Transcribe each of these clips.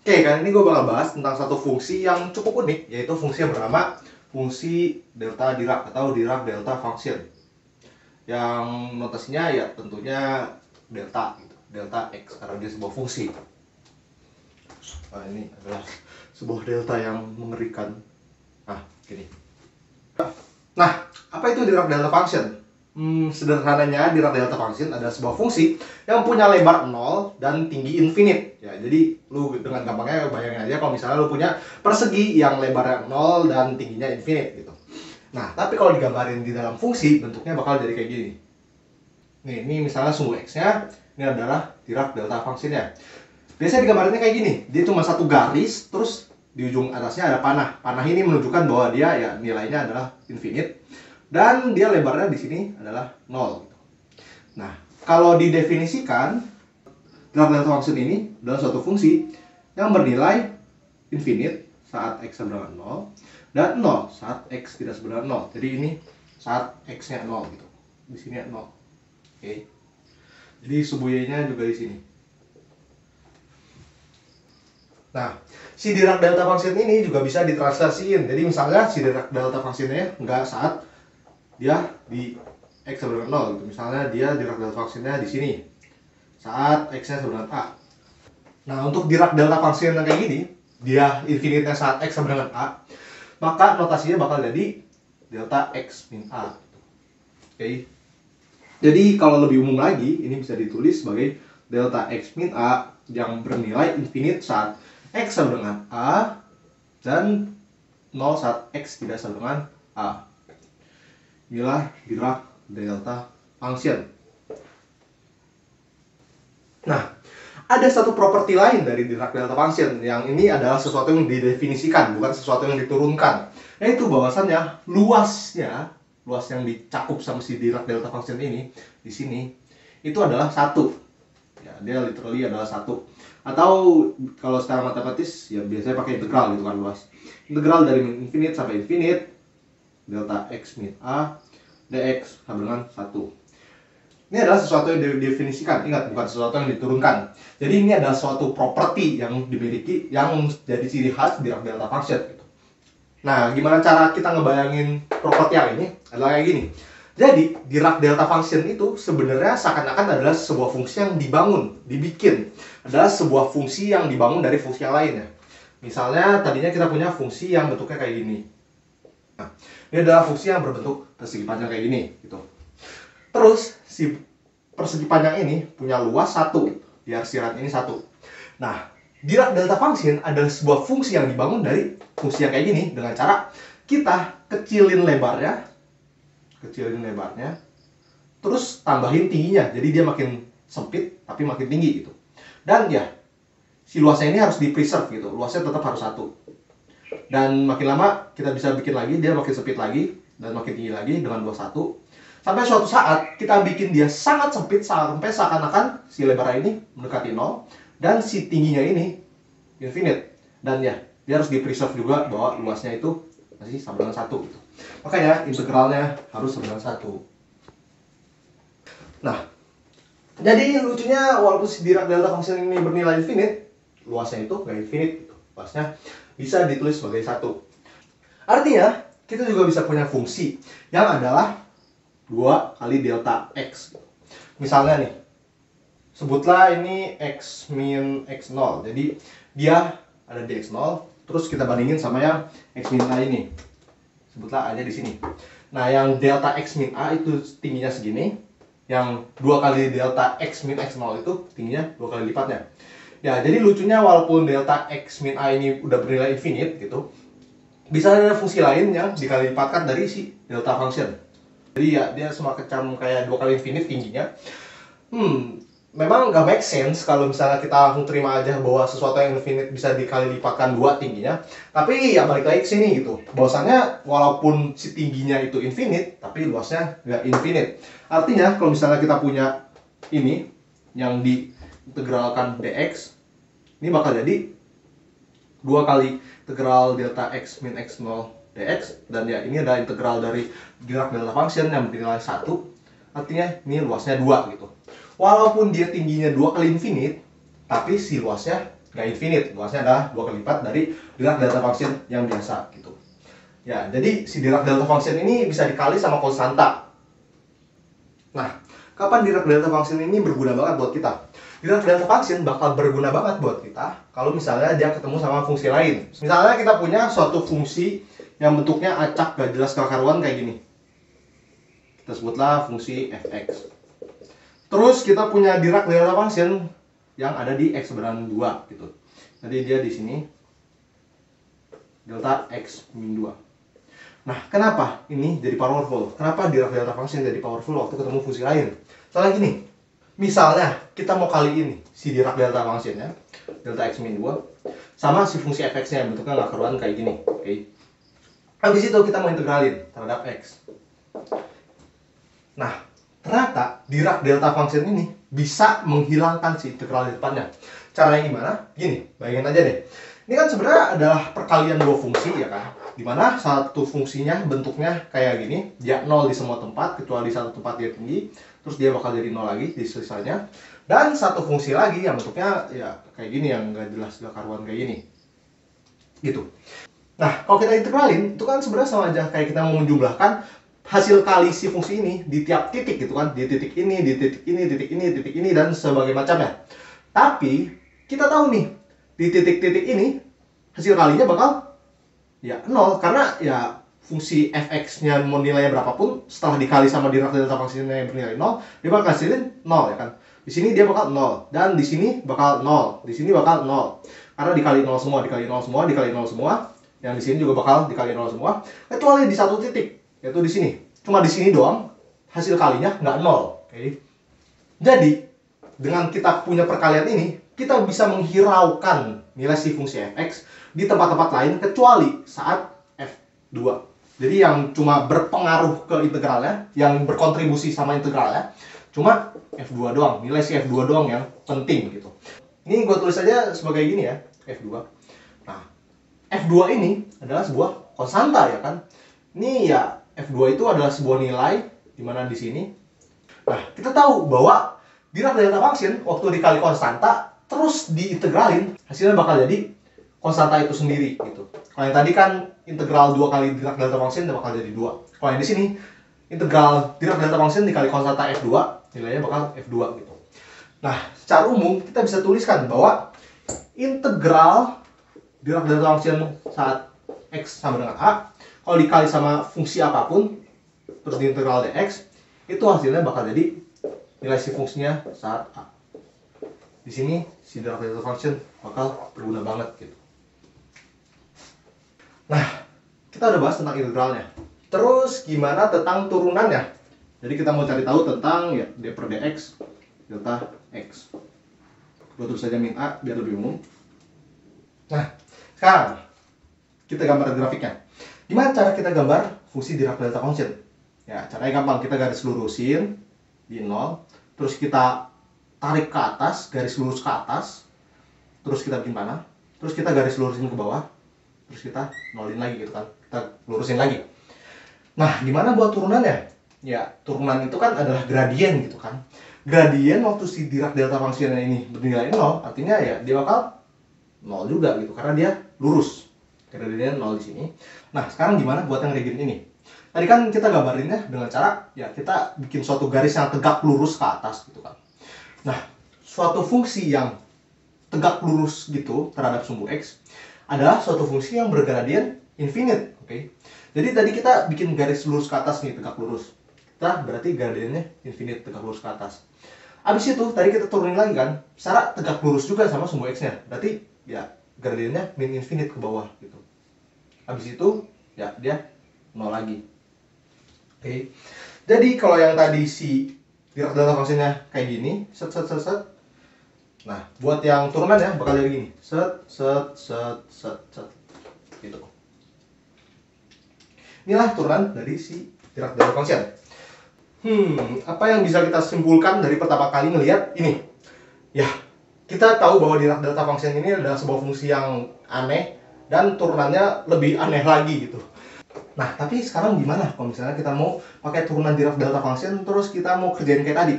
Oke, kali ini gue bakal bahas tentang satu fungsi yang cukup unik, yaitu fungsi yang bernama fungsi delta Dirac atau Dirac delta function. Yang notasinya ya tentunya delta, gitu. Delta x karena dia sebuah fungsi. Nah, ini adalah sebuah delta yang mengerikan. Nah, gini. Nah, apa itu Dirac delta function? Sederhananya Dirac delta function adalah sebuah fungsi yang punya lebar 0 dan tinggi infinite. Ya, jadi lu dengan gampangnya bayangin aja kalau misalnya lu punya persegi yang lebarnya 0 dan tingginya infinite gitu. Nah, tapi kalau digambarin di dalam fungsi bentuknya bakal jadi kayak gini. Nih, ini misalnya sumbu x-nya, ini adalah Dirac delta function-nya. Biasanya digambarinnya kayak gini. Dia cuma satu garis, terus di ujung atasnya ada panah. Panah ini menunjukkan bahwa dia ya nilainya adalah infinite. Dan dia lebarnya di sini adalah 0. Nah, kalau didefinisikan, Dirac delta function ini adalah suatu fungsi yang bernilai infinite saat x sama dengan 0 dan 0 saat x tidak sama dengan 0. Jadi ini saat x-nya 0 gitu. Di sini 0. Oke. Jadi sumbu y-nya juga di sini. Nah, si Dirac delta function ini juga bisa ditranslasiin. Jadi misalnya si Dirac delta function-nya enggak saat dia di x sama dengan 0 gitu. Misalnya dia Dirac delta function-nya di sini saat x-nya sama dengan a. Nah, untuk Dirac delta function yang kayak gini, dia infinite-nya saat x sama dengan a, maka notasinya bakal jadi delta x min a. Oke. Jadi kalau lebih umum lagi, ini bisa ditulis sebagai delta x min a yang bernilai infinite saat x sama dengan a dan 0 saat x tidak sama dengan a. Inilah Dirac delta function. Nah, ada satu properti lain dari Dirac delta function yang ini adalah sesuatu yang didefinisikan, bukan sesuatu yang diturunkan. Yaitu bahwasannya luas yang dicakup sama si Dirac delta function ini di sini itu adalah 1. Ya, dia literally adalah 1. Atau kalau secara matematis ya biasanya pakai integral gitu kan luas. Integral dari infinite sampai infinite delta x min a dx sama dengan 1. Ini adalah sesuatu yang didefinisikan, ingat bukan sesuatu yang diturunkan. Jadi ini adalah suatu properti yang dimiliki yang jadi ciri khas Dirac delta function. Nah, gimana cara kita ngebayangin properti yang ini? Adalah kayak gini. Jadi Dirac delta function itu sebenarnya seakan-akan adalah sebuah fungsi yang dibikin. Adalah sebuah fungsi yang dibangun dari fungsi yang lainnya. Misalnya tadinya kita punya fungsi yang bentuknya kayak gini. Nah, ini adalah fungsi yang berbentuk persegi panjang kayak gini, gitu. Terus si persegi panjang ini punya luas 1, biar sirat ini 1. Nah, Dirac delta function adalah sebuah fungsi yang dibangun dari fungsi yang kayak gini dengan cara kita kecilin lebarnya, terus tambahin tingginya. Jadi dia makin sempit tapi makin tinggi gitu. Dan ya, si luasnya ini harus di-preserve gitu. Luasnya tetap harus 1. Dan makin lama kita bisa bikin lagi, dia makin sempit lagi dan makin tinggi lagi dengan luas 1. Sampai suatu saat kita bikin dia sangat sempit sampai seakan-akan si lebar ini mendekati 0 dan si tingginya ini infinite. Dan ya, dia harus di-preserve juga bahwa luasnya itu masih sama dengan 1 gitu. Makanya integralnya harus sama dengan 1. Nah, jadi lucunya walaupun si Dirac delta function ini bernilai infinite, luasnya itu nggak infinite gitu. Luasnya bisa ditulis sebagai 1. Artinya, kita juga bisa punya fungsi yang adalah 2 kali delta x. Misalnya nih, sebutlah ini x min x0. Jadi dia ada di x0, terus kita bandingin sama yang x min a ini. Sebutlah aja di sini. Nah, yang delta x min a itu tingginya segini. Yang 2 kali delta x min x0 itu tingginya 2 kali lipatnya. Ya, jadi lucunya walaupun delta x min a ini udah bernilai infinite gitu, bisa ada fungsi lain yang dikali lipatkan dari si delta function. Jadi ya dia semacam kayak 2 kali infinite tingginya. Memang nggak make sense kalau misalnya kita terima aja bahwa sesuatu yang infinite bisa dikali lipatkan 2 tingginya. Tapi ya balik lagi ke sini gitu. Bahwasannya walaupun si tingginya itu infinite, tapi luasnya nggak infinite. Artinya kalau misalnya kita punya ini yang diintegralkan dx, ini bakal jadi 2 kali integral delta x min x0 dx, dan ya ini ada integral dari Dirac delta function yang bernilai 1. Artinya ini luasnya 2 gitu. Walaupun dia tingginya 2 kali infinite, tapi si luasnya nggak infinite, luasnya adalah 2 kali lipat dari Dirac delta function yang biasa gitu. Ya, jadi si Dirac delta function ini bisa dikali sama konstanta. Nah, kapan Dirac delta function ini berguna banget buat kita? Dirac delta function bakal berguna banget buat kita kalau misalnya dia ketemu sama fungsi lain. Misalnya kita punya suatu fungsi yang bentuknya acak gak jelas karuan kayak gini. Kita sebutlah fungsi fx. Terus kita punya Dirac delta function yang ada di x berdasarkan 2 gitu. Jadi dia di sini delta x min 2. Nah, kenapa ini jadi powerful? Kenapa Dirac delta function jadi powerful waktu ketemu fungsi lain? Soalnya gini, misalnya kita mau kali ini si Dirac delta function-nya, delta x min 2, sama si fungsi fx-nya yang bentuknya nggak karuan kayak gini. Oke. Habis itu kita mau integralin terhadap x. Nah, ternyata Dirac delta function ini bisa menghilangkan si integral di depannya. Caranya gimana? Gini, bayangin aja deh. Ini kan sebenarnya adalah perkalian dua fungsi ya kan, dimana satu fungsinya bentuknya kayak gini, dia 0 di semua tempat kecuali di satu tempat dia tinggi, terus dia bakal jadi 0 lagi di sisanya. Dan satu fungsi lagi yang bentuknya ya kayak gini, yang gak jelas gak karuan kayak gini gitu. Nah, kalau kita integralin itu kan sebenarnya sama aja kayak kita mau menjumlahkan hasil kali si fungsi ini di tiap titik gitu kan, di titik ini, di titik ini, titik ini, titik ini, dan sebagainya macamnya. Tapi kita tahu nih, di titik-titik ini hasil kalinya bakal ya 0, karena ya fungsi fx-nya mau nilainya berapapun setelah dikali sama Dirac delta function-nya yang bernilai 0, dia bakal hasilin 0 ya kan. Di sini dia bakal 0, dan di sini bakal 0, di sini bakal 0. Karena dikali 0 semua, dikali 0 semua, dikali 0 semua. Yang di sini juga bakal dikali 0 semua, kecuali di satu titik, yaitu di sini. Cuma di sini doang hasil kalinya nggak 0. Oke. Jadi dengan kita punya perkalian ini, kita bisa menghiraukan nilai si fungsi fx di tempat-tempat lain kecuali saat f2. Jadi yang cuma berpengaruh ke integralnya, yang berkontribusi sama integralnya, cuma f2 doang, nilai si f2 doang yang penting gitu. Ini gue tulis aja sebagai gini ya, f2. Nah, f2 ini adalah sebuah konstanta ya kan. Ini ya f2 itu adalah sebuah nilai di mana di sini. Nah, kita tahu bahwa Dirac delta function waktu dikali konstanta terus diintegralin, hasilnya bakal jadi konstanta itu sendiri gitu. Kalau yang tadi kan integral 2 kali Dirac delta function bakal jadi 2. Kalau yang di sini integral Dirac delta function dikali konstanta f2, nilainya bakal f2 gitu. Nah, secara umum kita bisa tuliskan bahwa integral Dirac delta function saat x sama dengan a, kalau dikali sama fungsi apapun terus diintegral dx, itu hasilnya bakal jadi nilai si fungsinya saat a. Di sini si Dirac delta function bakal berguna banget gitu. Nah, kita udah bahas tentang integralnya. Terus gimana tentang turunannya? Jadi kita mau cari tahu tentang ya d per dx delta x. Gue tulis saja min a biar lebih umum. Nah, sekarang kita gambar grafiknya. Gimana cara kita gambar fungsi Dirac delta function? Ya, caranya gampang. Kita garis lurusin di 0, terus kita tarik ke atas, garis lurus ke atas, terus kita bikin panah, terus kita garis lurusin ke bawah, terus kita nolin lagi gitu kan, kita lurusin lagi. Nah, gimana buat turunannya? Ya, turunan itu kan adalah gradien gitu kan. Gradien waktu si Dirac delta function ini bernilai 0, artinya ya dia bakal 0 juga gitu, karena dia lurus. Gradiennya 0 di sini. Nah, sekarang gimana buat yang gradien ini? Tadi kan kita gambarinnya dengan cara ya kita bikin suatu garis yang tegak lurus ke atas gitu kan. Nah, suatu fungsi yang tegak lurus gitu terhadap sumbu x adalah suatu fungsi yang bergradien infinite, oke? Jadi tadi kita bikin garis lurus ke atas nih, tegak lurus. Kita berarti gradiennya infinite, tegak lurus ke atas. Abis itu tadi kita turunin lagi kan, secara tegak lurus juga sama sumbu x-nya. Berarti ya gradiennya min infinite ke bawah gitu. Abis itu ya dia 0 lagi. Oke. Jadi kalau yang tadi si Dirac delta function-nya kayak gini, set. Nah, buat yang turunan ya bakal jadi gini. Set. Gitu. Inilah turunan dari si Dirac delta function. Apa yang bisa kita simpulkan dari pertama kali ngelihat ini? Ya, kita tahu bahwa Dirac delta function ini adalah sebuah fungsi yang aneh dan turunannya lebih aneh lagi gitu. Nah, tapi sekarang gimana kalau misalnya kita mau pakai turunan Dirac delta function terus kita mau kerjain kayak tadi?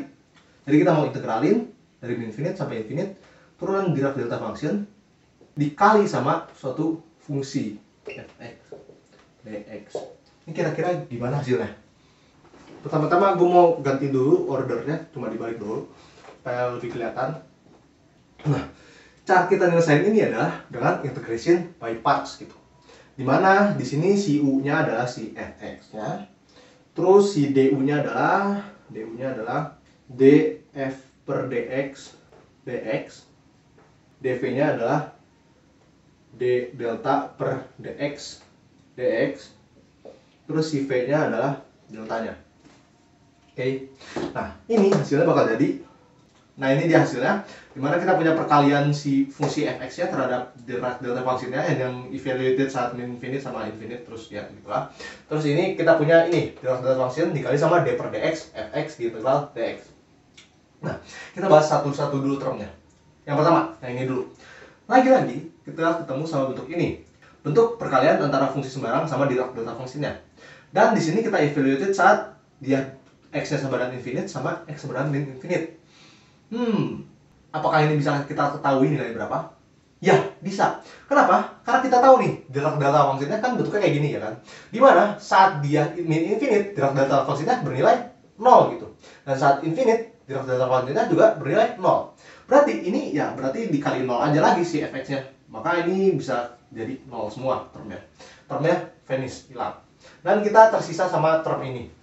Jadi kita mau integralin dari min infinite sampai infinite turunan Dirac delta function dikali sama suatu fungsi fx dx. Ini kira-kira gimana hasilnya? Pertama-tama gue mau ganti dulu ordernya, cuma dibalik dulu supaya lebih kelihatan. Nah, cara kita nyelesain ini adalah dengan integration by parts gitu. Dimana di sini si u-nya adalah si fx-nya, terus si du-nya adalah df per dx, dv-nya adalah d delta per dx, terus si v-nya adalah deltanya. Oke. Nah, ini hasilnya bakal jadi. Nah, ini dia hasilnya. Dimana kita punya perkalian si fungsi fx-nya terhadap delta fungsinya yang evaluated saat min infinite sama infinite, terus ya gitulah. Terus ini kita punya ini delta function dikali sama d per dx fx di integral dx. Nah, kita bahas satu-satu dulu termnya. Yang pertama, yang ini dulu. Lagi-lagi kita ketemu sama bentuk ini. Bentuk perkalian antara fungsi sembarang sama delta fungsinya. Dan di sini kita evaluated saat dia x-nya sama dengan infinite sama x sama dengan min infinite. Apakah ini bisa kita ketahui nilai berapa? Ya, bisa. Kenapa? Karena kita tahu nih, delta fungsinya kan bentuknya kayak gini ya kan. Dimana saat dia min infinite, delta fungsinya bernilai 0 gitu. Dan saat infinite, delta fungsinya juga bernilai 0. Berarti ini ya berarti dikali 0 aja lagi si fx-nya. Maka ini bisa jadi 0 semua termnya. Termnya vanish, hilang. Dan kita tersisa sama term ini.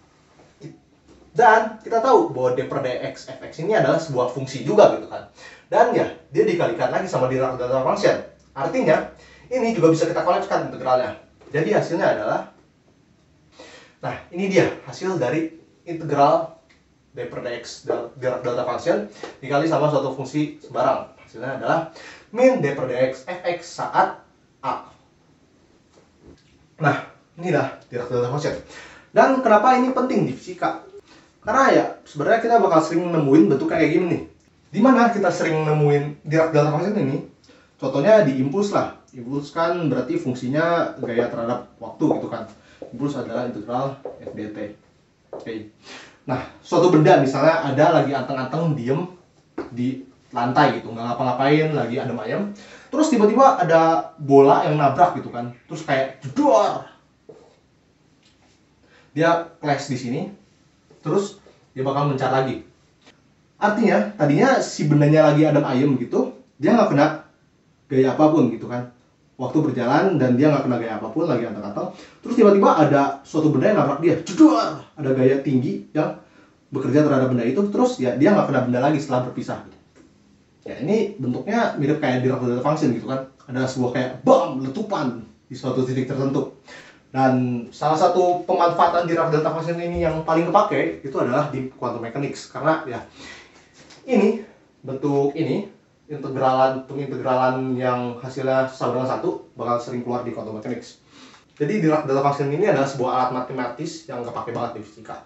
Dan kita tahu bahwa d per dx fx ini adalah sebuah fungsi juga gitu kan. Dan ya, dia dikalikan lagi sama Dirac delta function. Artinya, ini juga bisa kita kolapskan integralnya. Jadi hasilnya adalah, nah ini dia hasil dari integral d per dx Dirac delta function dikali sama suatu fungsi sembarang. Hasilnya adalah min d per dx fx saat a. Nah, inilah Dirac delta function. Dan kenapa ini penting di fisika? Karena ya sebenarnya kita bakal sering nemuin bentuk kayak gini nih. Dimana kita sering nemuin Dirac delta function ini, contohnya di impuls lah. Impuls kan berarti fungsinya gaya terhadap waktu gitu kan. Impuls adalah integral f dt. Oke. Nah, suatu benda misalnya ada lagi anteng-anteng diem di lantai gitu, nggak ngapa-ngapain, lagi adem ayem. Terus tiba-tiba ada bola yang nabrak gitu kan. Terus kayak jedor. Dia clash di sini. Terus dia bakal mencar lagi. Artinya tadinya si bendanya lagi adem ayem gitu, dia nggak kena gaya apapun gitu kan. Waktu berjalan dan dia nggak kena gaya apapun, lagi anteng-anteng. Terus tiba-tiba ada suatu benda yang nabrak dia, jedor. Ada gaya tinggi yang bekerja terhadap benda itu, terus ya dia nggak kena benda lagi setelah berpisah. Gitu. Ya ini bentuknya mirip kayak Dirac delta function gitu kan. Ada sebuah kayak bam letupan di suatu titik tertentu. Dan salah satu pemanfaatan Dirac delta function ini yang paling kepake itu adalah di quantum mechanics, karena ya ini bentuk ini integralan yang hasilnya sama dengan 1 bakal sering keluar di quantum mechanics. Jadi Dirac delta function ini adalah sebuah alat matematis yang kepake banget di fisika.